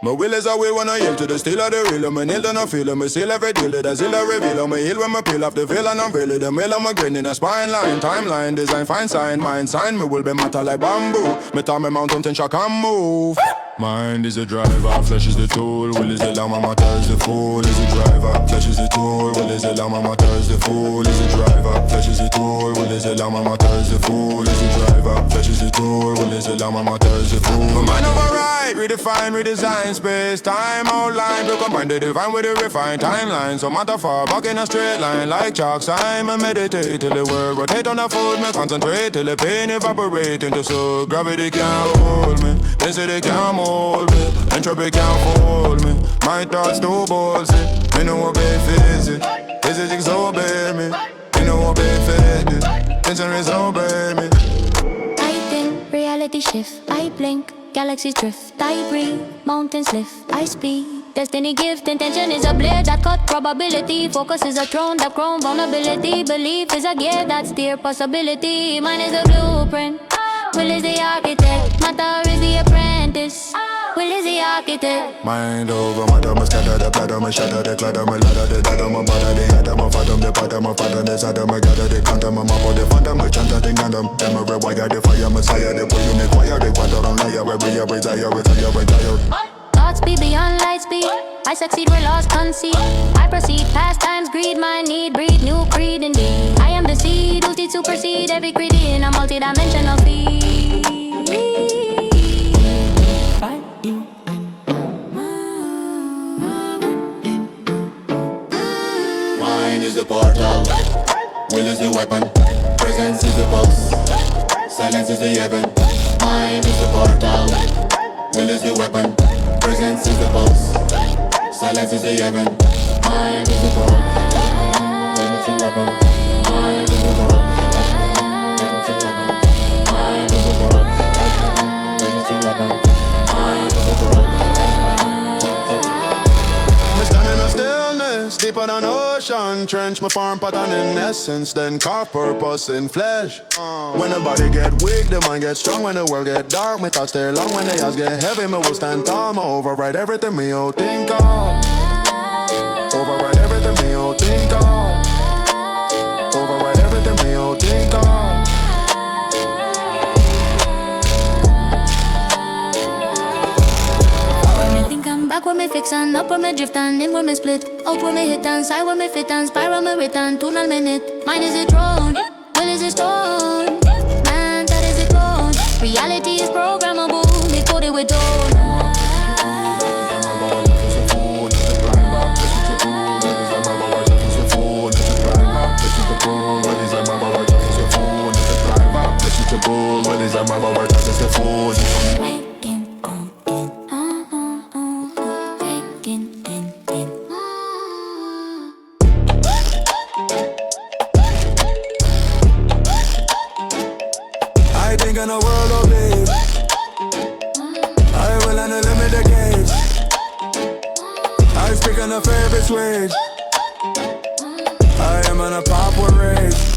My will is away when I yield to the steel of the real. I'm nailed and I feel it. Me seal every deal that I seal I reveal. I'm heal when I peel off the veil and unveil it. The mail I'm a grin in a spine line. Timeline, design, fine sign, mind sign. Me will be matter like bamboo. Me time me mountain tension can move. Mind is the driver, flesh is the tool. Will is the llama, matter is the fool. Is the driver, flesh is the tool. Will is the llama, matter is the fool. Is the driver, flesh is the tool. Will is the llama, matter is the fool. Is the driver, flesh is the tool. Will is the llama, matter is the fool. My mind override, redefine, redesign. Space, time, outline. To combine the divine with the refined timeline. So matter far back in a straight line. Like chalk sign, I meditate till the world rotate on the foot. Me concentrate till the pain evaporate into soot. Gravity can't hold me, density can't hold me, entropy can't hold me. My thoughts too ballsy. Me know what be physics. Physics obey me. Me know what be faded. Tension is obey me. I think reality shift. I blink, galaxies drift. I breathe, mountains lift. I speed, destiny gift. Intention is a blade that cut probability. Focus is a throne that crown vulnerability. Belief is a gear that steer possibility. Mine is the blueprint. Will is the architect. Matter is the apprentice. Will is the architect. Mind over matter, me scatter the platter, me shatter the clatter, me ladder the data, me bother the atom, me fathom the pattern, me fathom the saddam, me gather the quantum, me map out the phantom, me chant the kingdom. Then me rewire the fire, messiah, the boy unique wire, the quantum on liar, every retire. Thoughts be beyond light speed. I succeed where lost conceit. I proceed past time's greed, my need, breed new creed indeed. I am the seed whose deed supersede every creed in a multi-dimensional feed. Mind is the portal, will is the weapon, presence is the pulse, silence is the heaven. Mind is the portal, will is the weapon, presence is the pulse, silence is the heaven. Mind is the portal, will is the weapon, mind is the portal, presence is the weapon. Mind is the portal, will is the weapon, mind is the portal. Deeper than ocean, trench my farm pattern in essence, then carve purpose in flesh. When the body get weak, the mind get strong. When the world get dark, my thoughts stay long. When the eyes get heavy, me will stand tall. Me override everything me oh think of. Override everything me oh think of. Override everything me oh think of. Back when me fix and up when me drift and in when me split. Out when me hit and side when me fit and spiral me return. Tunnel minute. Mine is a throne, will is a stone. Man, that is a clone. Reality is programmable. Me code it with tone. I think in a world of live, I will unlimit the cage. I speak on a favorite switch. I am on a pop with rage.